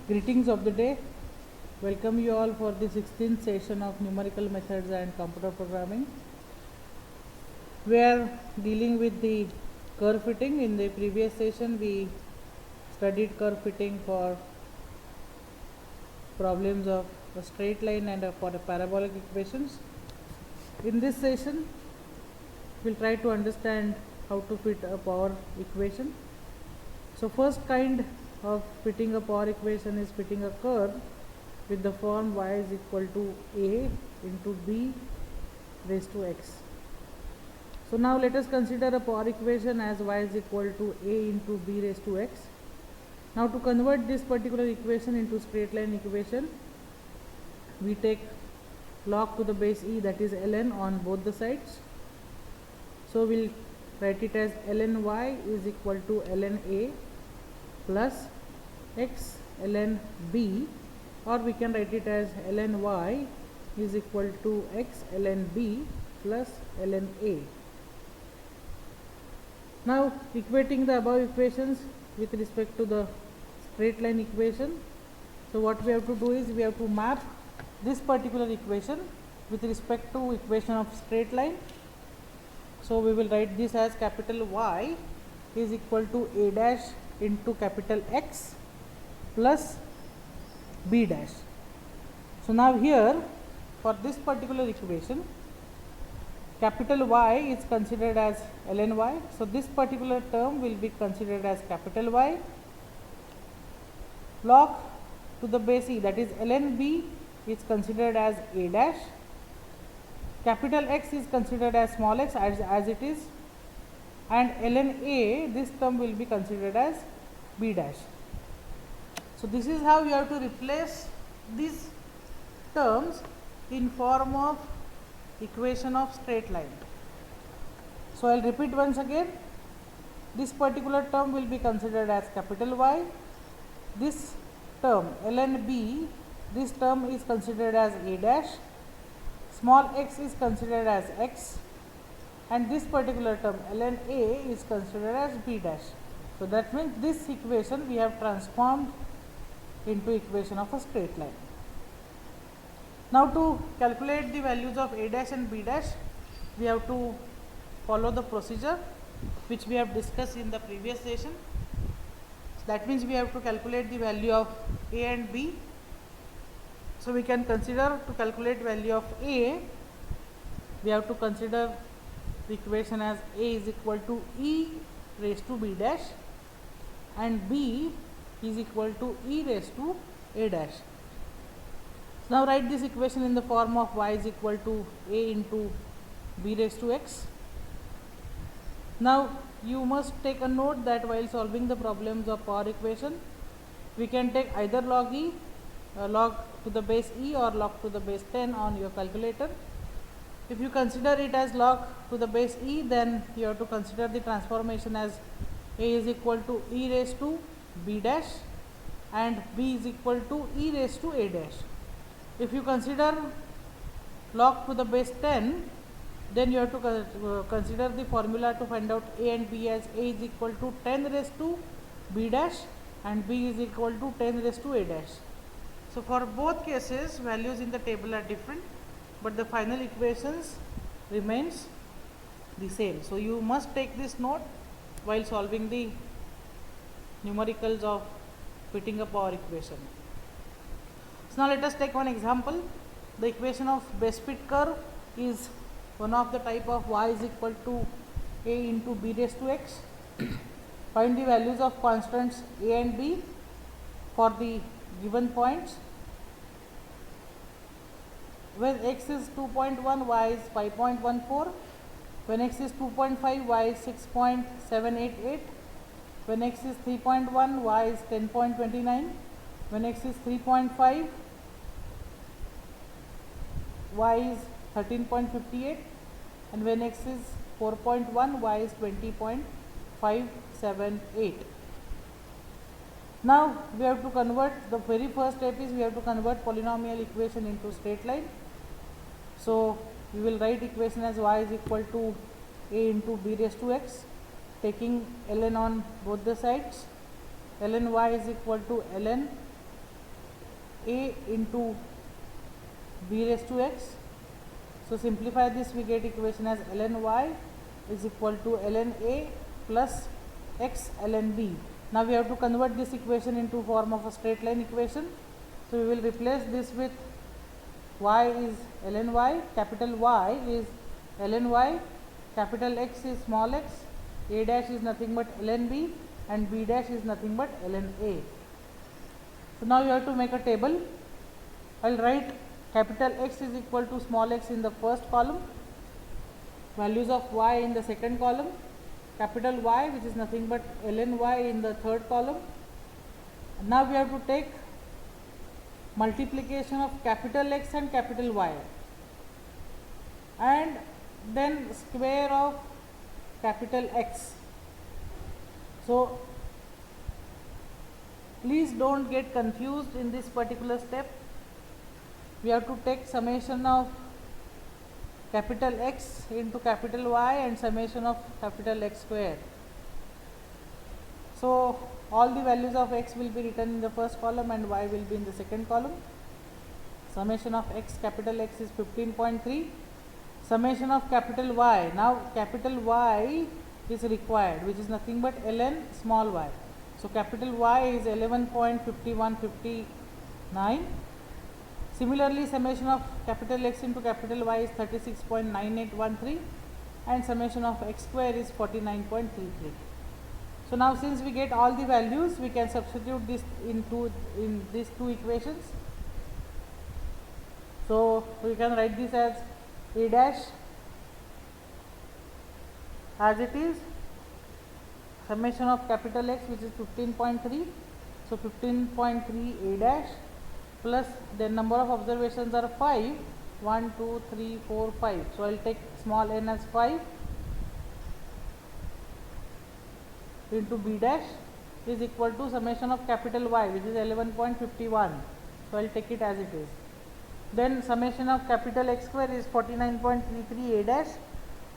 Greetings of the day. Welcome you all for the 16th session of numerical methods and computer programming. We are dealing with the curve fitting. In the previous session we studied curve fitting for problems of a straight line and for a parabolic equations. In this session we'll try to understand how to fit a power equation. So first kind of fitting a power equation is fitting a curve with the form y is equal to a into b raised to x. So now let us consider a power equation as y is equal to a into b raised to x. Now to convert this particular equation into straight line equation, we take log to the base e, that is ln, on both the sides. So we'll write it as ln y is equal to ln a plus x ln b, or we can write it as ln y is equal to x ln b plus ln a. Now equating the above equations with respect to the straight line equation, so what we have to do is we have to map this particular equation with respect to equation of straight line. So we will write this as capital Y is equal to a dash into capital X plus b dash. So now here for this particular equation, capital Y is considered as ln y. So this particular term will be considered as capital Y. Log to the base e, that is ln b, is considered as a dash. Capital X is considered as small x as it is, and ln a, this term will be considered as b dash. So this is how you have to replace these terms in form of equation of straight line. So I'll repeat once again. This particular term will be considered as capital Y. This term ln b, this term is considered as a dash. Small x is considered as x, and this particular term ln a is considered as b dash. So that means this equation we have transformed into equation of a straight line. Now to calculate the values of a dash and b dash, we have to follow the procedure which we have discussed in the previous session. So that means we have to calculate the value of a and b. So we can consider, to calculate value of a, we have to consider the equation as a is equal to e raised to b dash and b is equal to e raised to a dash. So now write this equation in the form of y is equal to a into b raised to x. Now you must take a note that while solving the problems of power equation, we can take either log e, log to the base e, or log to the base 10 on your calculator. If you consider it as log to the base e, then you have to consider the transformation as a is equal to e raised to b dash and b is equal to e raised to a dash. If you consider log to the base 10, then you have to consider the formula to find out a and b as a is equal to 10 raised to b dash and b is equal to 10 raised to a dash. So for both cases values in the table are different, but the final equations remains the same. So you must take this note while solving the numericals of fitting a power equation. So now let us take one example. The equation of base fit curve is one of the type of y is equal to a into b raised to x. Find the values of constants a and b for the given points. When x is 2.1, y is 5.14. When x is 2.5, y is 6.788. When x is 3.1, y is 10.29. When x is 3.5, y is 13.58. And when x is 4.1, y is 20.578. Now we have to convert, the very first step is we have to convert polynomial equation into straight line. So we will write equation as y is equal to a into b raised to x, taking ln on both the sides. ln y is equal to ln a into b raised to x. So simplify this, we get equation as ln y is equal to ln a plus x ln b. Now we have to convert this equation into form of a straight line equation. So we will replace this with y is ln y, capital Y is ln y, capital X is small x, a dash is nothing but ln b, and b dash is nothing but ln a. So now you have to make a table. I will write capital X is equal to small x in the first column, values of y in the second column, capital Y which is nothing but ln y in the third column. Now we have to take multiplication of capital X and capital Y, and then square of capital X. So please don't get confused in this particular step. We have to take summation of capital X into capital Y and summation of capital X square. So all the values of x will be written in the first column and y will be in the second column. Summation of x, capital X is 15.3. Summation of capital Y. Now capital Y is required, which is nothing but ln small y. So capital Y is 11.5159. Similarly, summation of capital X into capital Y is 36.9813, and summation of x square is 49.33. So now since we get all the values, we can substitute this in these two equations. So we can write this as a dash as it is, summation of capital X which is 15.3. So 15.3 a dash plus the number of observations are 5, 1, 2, 3, 4, 5. So I will take small n as 5 into b dash is equal to summation of capital Y which is 11.51. So I will take it as it is. Then summation of capital X square is 49.33 a dash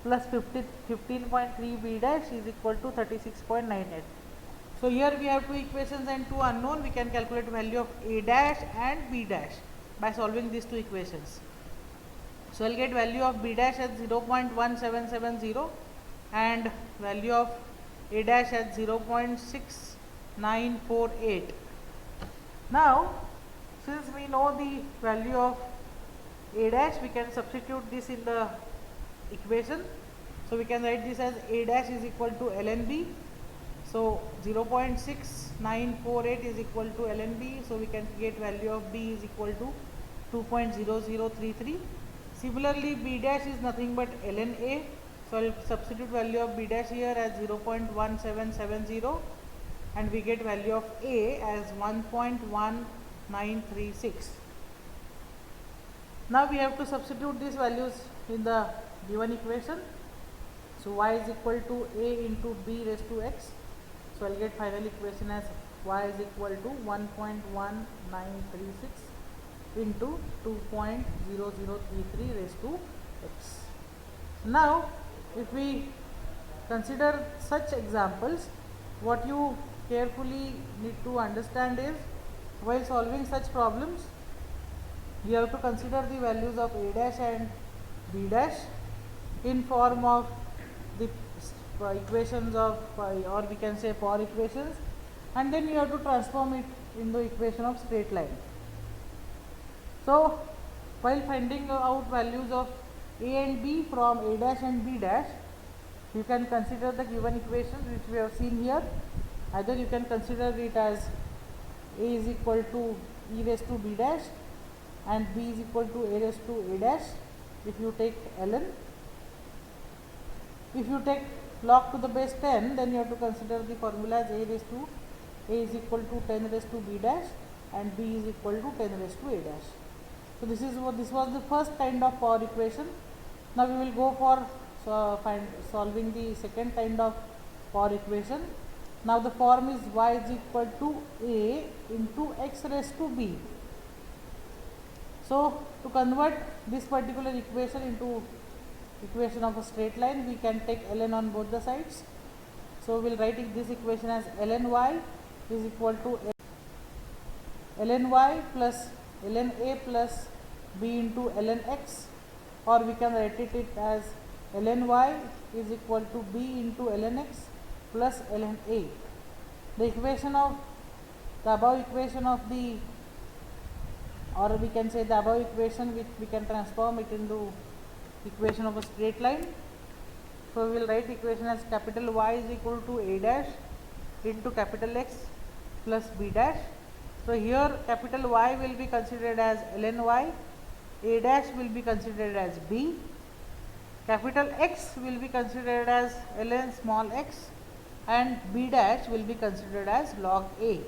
plus 15.3 b dash is equal to 36.98. So here we have two equations and two unknown. We can calculate value of a dash and b dash by solving these two equations. So I will get value of b dash at 0.1770 and value of a dash at 0.6948. Now since we know the value of a dash, we can substitute this in the equation. So we can write this as a dash is equal to ln b. So 0.6948 is equal to ln b. So we can get value of b is equal to 2.0033. Similarly, b dash is nothing but ln a. So I will substitute value of b dash here as 0.1770, and we get value of a as 1.1936. Now we have to substitute these values in the given equation. So y is equal to a into b raised to x. So I will get final equation as y is equal to 1.1936 into 2.0033 raised to x. Now if we consider such examples, what you carefully need to understand is, while solving such problems, you have to consider the values of a dash and b dash in form of the equations of or we can say power equations, and then you have to transform it in the equation of straight line. So while finding out values of a and b from a dash and b dash, you can consider the given equations which we have seen here. Either you can consider it as a is equal to e raised to b dash and b is equal to a raised to a dash if you take ln. If you take log to the base 10, then you have to consider the formula as a raised to a is equal to 10 raised to b dash and b is equal to 10 raised to a dash. So this was the first kind of power equation. Now we will go for solving the second kind of power equation. Now the form is y is equal to a into x raised to b. So to convert this particular equation into equation of a straight line, we can take ln on both the sides. So we will write this equation as ln y is equal to ln y plus ln a plus b into ln x, or we can write it as ln y is equal to b into ln x plus ln a. The equation of the above equation of the, or we can say the above equation, which we can transform it into equation of a straight line. So we will write equation as capital Y is equal to a dash into capital X plus b dash. So here capital Y will be considered as ln y, a dash will be considered as b, capital X will be considered as ln small x, and b dash will be considered as log a.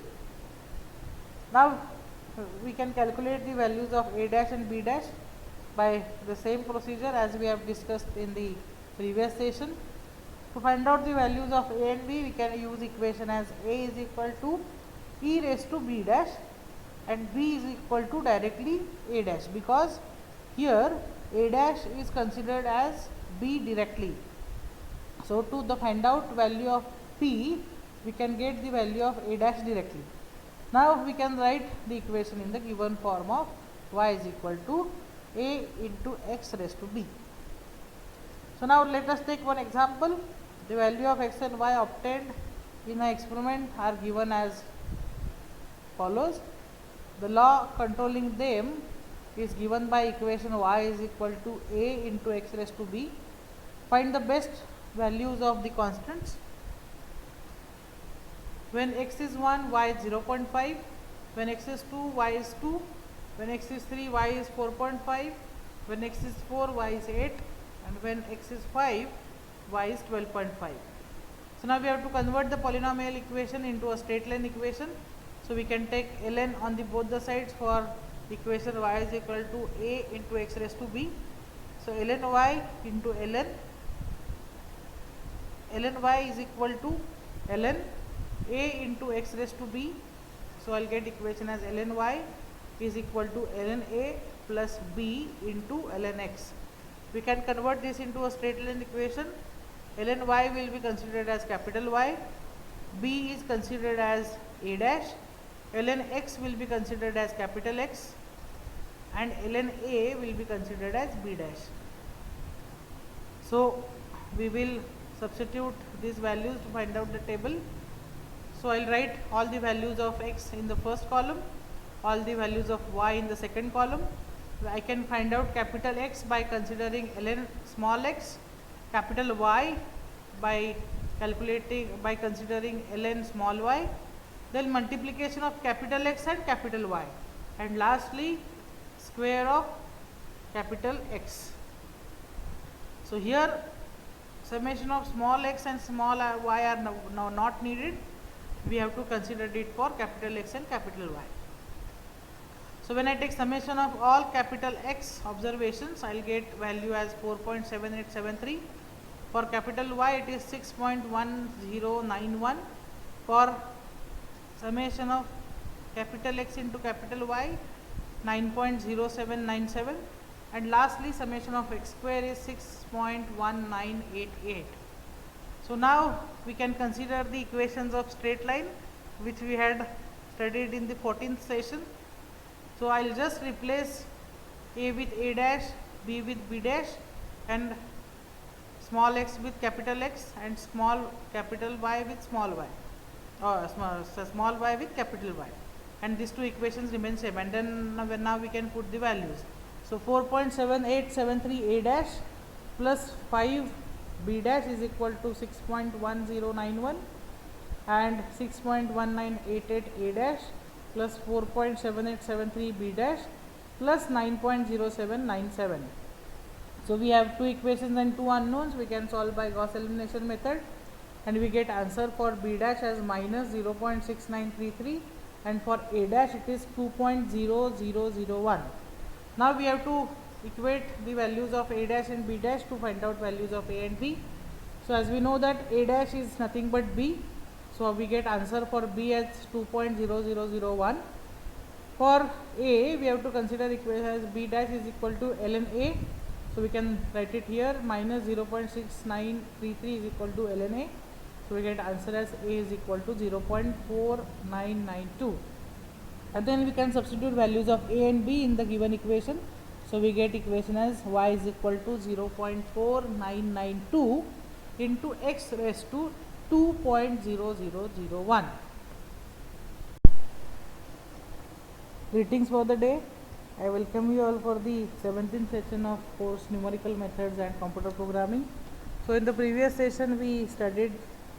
Now we can calculate the values of a dash and b dash by the same procedure as we have discussed in the previous session. To find out the values of a and b, we can use equation as a is equal to e raised to b dash and b is equal to directly a dash, because here a dash is considered as b directly. So to the find out value of p, we can get the value of a dash directly. Now we can write the equation in the given form of y is equal to a into x raised to b. So now let us take one example. The value of x and y obtained in an experiment are given as follows. The law controlling them is given by equation y is equal to a into x raised to b. Find the best values of the constants. When x is 1, y is 0.5. When x is 2, y is 2. When x is 3, y is 4.5. When x is 4, y is 8. And when x is 5, y is 12.5. So now we have to convert the polynomial equation into a straight line equation. So we can take ln on the both the sides for equation y is equal to a into x raised to b. So ln y into ln y is equal to ln a into x raised to b. So I'll get equation as ln y is equal to ln a plus b into ln x. We can convert this into a straight line equation. Ln y will be considered as capital Y, b is considered as a dash, ln x will be considered as capital X, and ln a will be considered as b dash. So we will substitute these values to find out the table. So I'll write all the values of x in the first column, all the values of y in the second column. I can find out capital X by considering ln small x, capital Y by considering ln small y, then multiplication of capital X and capital Y, and lastly square of capital X. So here summation of small x and small y are now not needed. We have to consider it for capital X and capital Y. So when I take summation of all capital X observations, I will get value as 4.7873. For capital Y it is 6.1091. For summation of capital X into capital Y, 9.0797. And lastly summation of x square is 6.1988. So now we can consider the equations of straight line which we had studied in the 14th session. So I will just replace a with a dash, b with b dash, and small x with capital X, and small capital Y with small y, or small y with capital Y, and these two equations remain same, and then now we can put the values. So 4.7873 a dash plus 5 b dash is equal to 6.1091, and 6.1988 a dash plus 4.7873 b dash plus 9.0797. So we have two equations and two unknowns. We can solve by Gauss elimination method, and we get answer for b dash as minus 0.6933, and for a dash it is 2.0001. Now we have to equate the values of a dash and b dash to find out values of a and b. So as we know that a dash is nothing but b, so we get answer for b as 2.0001. For a, we have to consider equation as b dash is equal to ln a. So we can write it here, minus 0.6933 is equal to ln a. So we get answer as a is equal to 0.4992. and then we can substitute values of a and b in the given equation. So we get equation as y is equal to 0.4992 into x raised to 2.0001. Greetings for the day. I welcome you all for the 17th session of course numerical methods and computer programming. So in the previous session we studied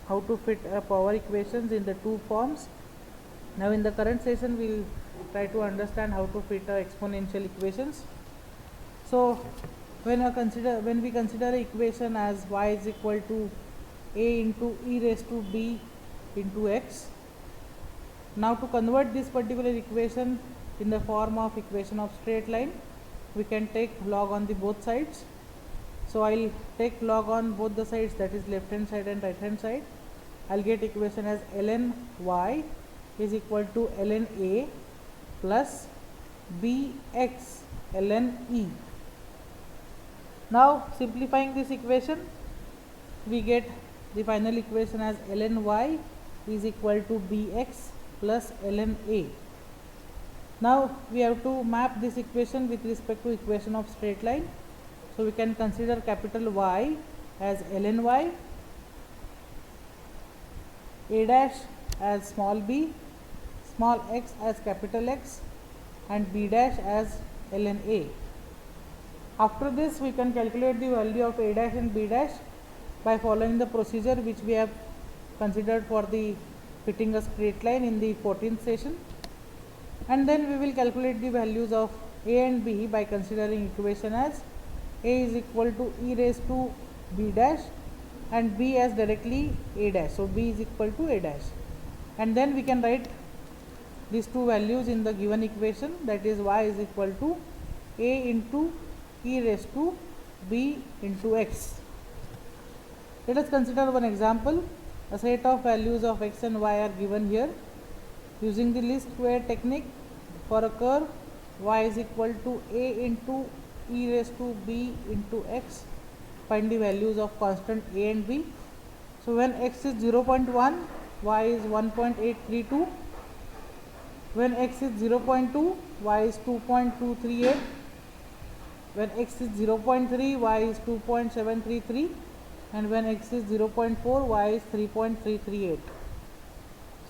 how to fit power equations in the two forms. Now in the current session we will try to understand how to fit exponential equations. So when we consider an equation as y is equal to a into e raised to b into x. Now to convert this particular equation in the form of equation of straight line, we can take log on the both sides. So I will take log on both the sides, that is left hand side and right hand side. I will get equation as ln y is equal to ln a plus bx ln e. Now simplifying this equation, we get the final equation as ln y is equal to bx plus ln a. Now we have to map this equation with respect to equation of straight line. So we can consider capital Y as ln y, a dash as small b, small x as capital X, and b dash as ln a. After this we can calculate the value of a dash and b dash by following the procedure which we have considered for the fitting a straight line in the 14th session, and then we will calculate the values of a and b by considering equation as a is equal to e raised to b dash and b as directly a dash. So b is equal to a dash, and then we can write these two values in the given equation, that is y is equal to a into e raised to b into x. Let us consider one example. A set of values of x and y are given here. Using the least square technique, for a curve y is equal to a into e raised to b into x, find the values of constant a and b. So when x is 0.1, y is 1.832. When x is 0.2, y is 2.238. When x is 0.3, y is 2.733. And when x is 0.4, y is 3.338.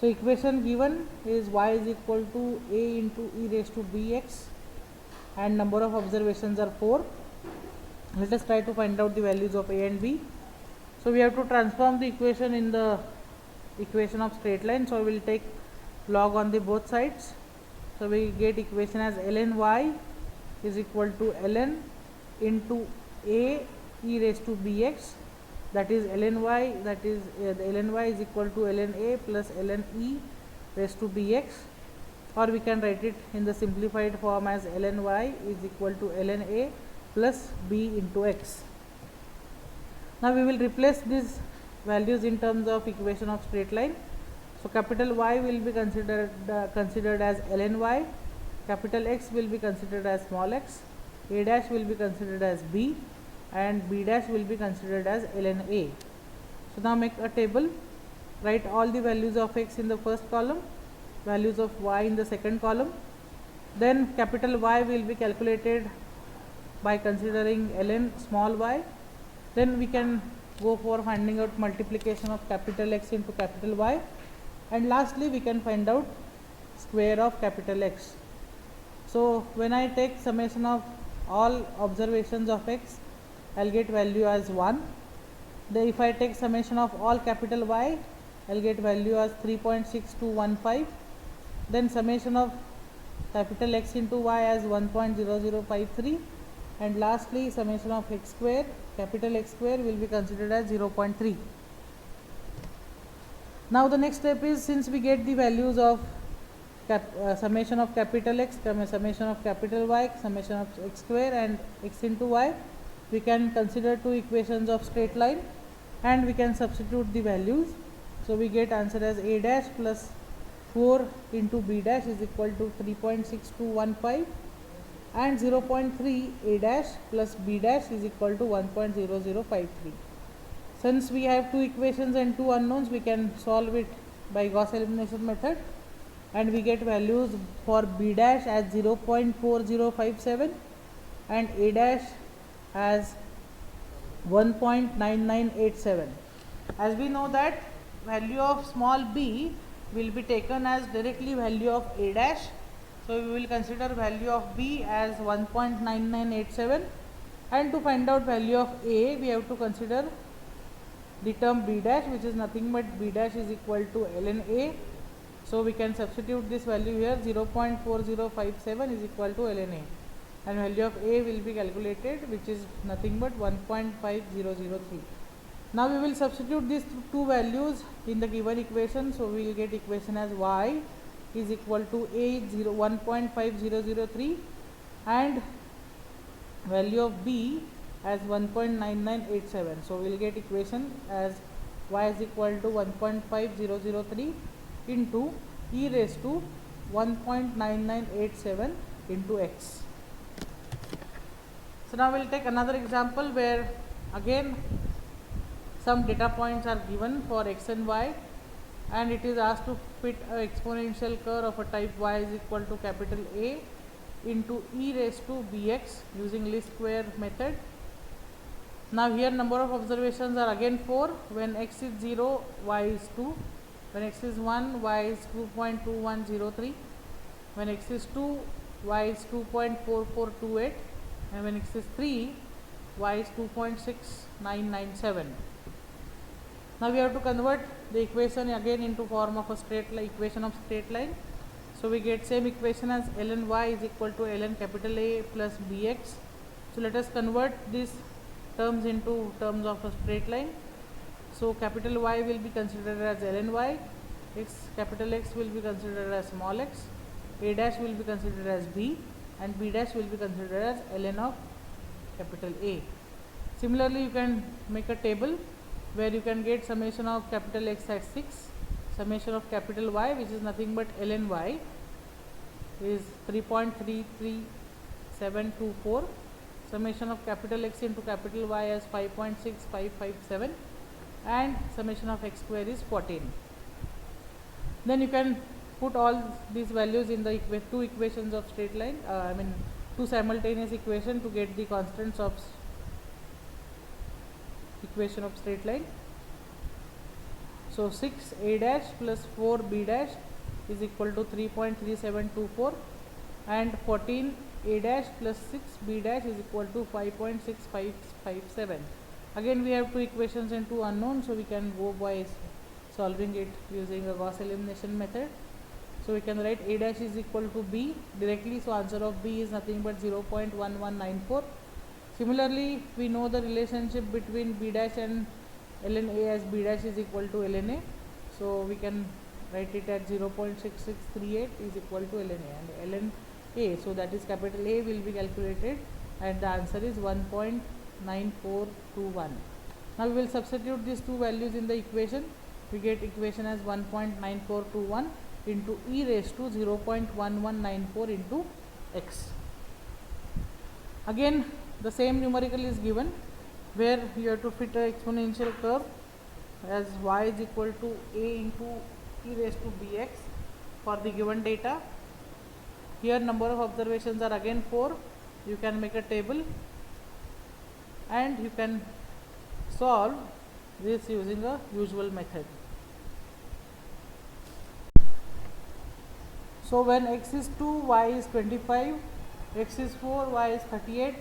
So equation given is y is equal to a into e raised to bx, and number of observations are 4. Let us try to find out the values of a and b. So we have to transform the equation in the equation of straight line. So we will take log on the both sides. So we get equation as ln y is equal to ln into a e raised to bx, that is ln y, that is the ln y is equal to ln a plus ln e raised to bx, or we can write it in the simplified form as ln y is equal to ln a plus b into x. Now we will replace these values in terms of equation of straight line. So capital Y will be considered as ln y, capital X will be considered as small x, a dash will be considered as b, and b dash will be considered as ln a. So now make a table, write all the values of x in the first column, values of y in the second column. Then capital Y will be calculated by considering ln small y. Then we can go for finding out multiplication of capital X into capital Y, and lastly we can find out square of capital X. So when I take summation of all observations of x, I will get value as 1. Then if I take summation of all capital Y, I will get value as 3.6215. Then summation of capital X into Y as 1.0053, and lastly summation of x square, capital X square will be considered as 0.3. Now the next step is, since we get the values of summation of capital X, summation of capital Y, summation of x square and x into y, we can consider two equations of straight line and we can substitute the values. So we get answer as a dash plus 4 into b dash is equal to 3.6215, and 0.3 a dash plus b dash is equal to 1.0053. Since we have two equations and two unknowns, we can solve it by Gauss elimination method. and we get values for b dash as 0.4057 and a dash as 1.9987. As we know that value of small b will be taken as directly value of a dash, so we will consider value of b as 1.9987, and to find out value of a we have to consider the term b dash, which is nothing but b dash is equal to ln a. So we can substitute this value here, 0.4057 is equal to ln a, and value of a will be calculated, which is nothing but 1.5003. Now we will substitute these two values in the given equation, so we will get equation as y is equal to a 1.5003 and value of b as 1.9987. So we will get equation as y is equal to 1.5003 into e raised to 1.9987 into x. So now we will take another example where again some data points are given for x and y, and it is asked to fit an exponential curve of a type y is equal to capital A into e raised to bx using least square method. Now here number of observations are again 4. When x is 0, y is 2. When x is 1, y is 2.2103. When x is 2, y is 2.4428. And when x is 3, y is 2.6997. Now we have to convert the equation again into form of a straight line, equation of straight line. So we get same equation as ln y is equal to ln capital A plus bx. So let us convert these terms into terms of a straight line. So capital Y will be considered as ln y, capital X will be considered as small x, a dash will be considered as b, and b dash will be considered as ln of capital A. Similarly, you can make a table where you can get summation of capital X at 6, summation of capital Y, which is nothing but ln y, is 3.33724, summation of capital X into capital Y as 5.6557, and summation of x square is 14. Then you can put all these values in the two equations of straight line, two simultaneous equation to get the constants of equation of straight line. So 6 a dash plus 4 b dash is equal to 3.3724, and 14 a dash plus 6 b dash is equal to 5.6557. Again we have two equations and two unknowns, so we can go by solving it using a Gauss elimination method. So we can write a dash is equal to b directly, so answer of b is nothing but 0.1194. Similarly, we know the relationship between b dash and ln a as b dash is equal to ln a, so we can write it at 0.6638 is equal to ln a, and ln a, so that is capital A will be calculated, and the answer is 1.9421. Now we will substitute these two values in the equation. We get equation as 1.9421 into e raised to 0.1194 into x. Again the same numerical is given where you have to fit an exponential curve as y is equal to a into e raised to bx for the given data. Here number of observations are again 4. You can make a table and you can solve this using a usual method. So when x is 2, y is 25, x is 4, y is 38,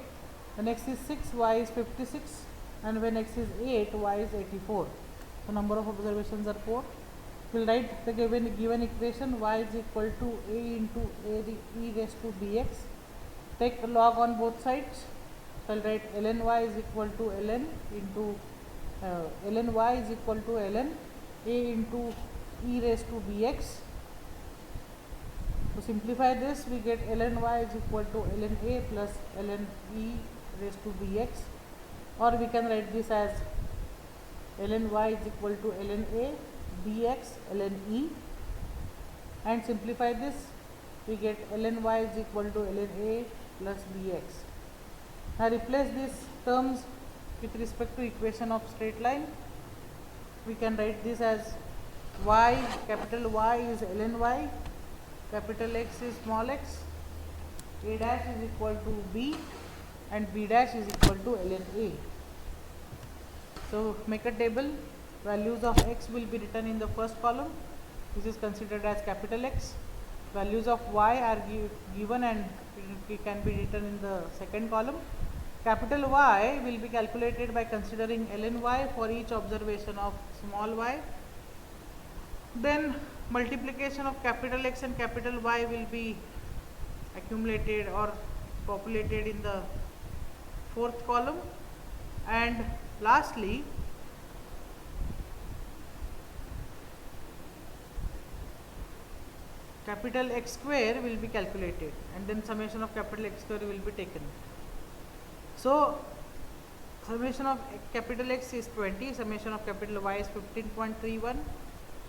when x is 6, y is 56, and when x is 8, y is 84. So number of observations are 4. We will write the given equation, y is equal to a into a e raised to bx. Take log on both sides. So I will write ln y is equal to ln into ln y is equal to ln a into e raised to bx. To simplify this, we get ln y is equal to ln a plus ln e raised to bx, or we can write this as ln y is equal to ln a dx ln e, and simplify this, we get ln y is equal to ln a plus bx. Now replace these terms with respect to equation of straight line. We can write this as y, capital Y is ln y capital X is small x, a dash is equal to b and b dash is equal to ln a. So make a table. Values of x will be written in the first column. This is considered as capital X. Values of y are given and it can be written in the second column. Capital Y will be calculated by considering ln y for each observation of small y. Then multiplication of capital X and capital Y will be accumulated or populated in the fourth column. And lastly, capital X square will be calculated and then summation of capital X square will be taken. So summation of capital X is 20, summation of capital Y is 15.31,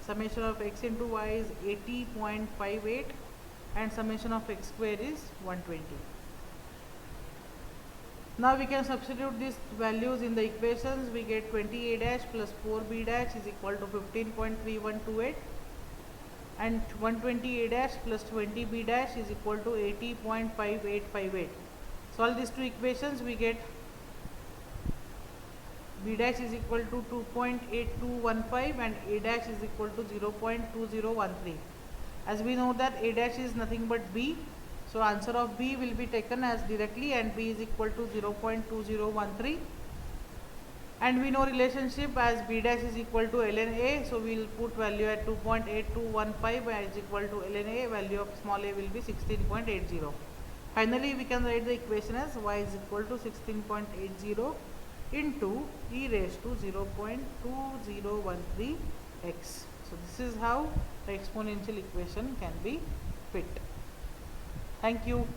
summation of x into y is 80.58 and summation of x square is 120. Now we can substitute these values in the equations. We get 20a dash plus 4b dash is equal to 15.3128 and 120a dash plus 20b dash is equal to 80.5858. Solve these two equations, we get b dash is equal to 2.8215 and a dash is equal to 0.2013. As we know that a dash is nothing but b, so answer of b will be taken as directly and b is equal to 0.2013. And we know relationship as b dash is equal to ln a, so we will put value at 2.8215 is equal to ln a, value of small a will be 16.80. Finally, we can write the equation as y is equal to 16.80 into e raised to 0.2013 x. So this is how the exponential equation can be fit. Thank you.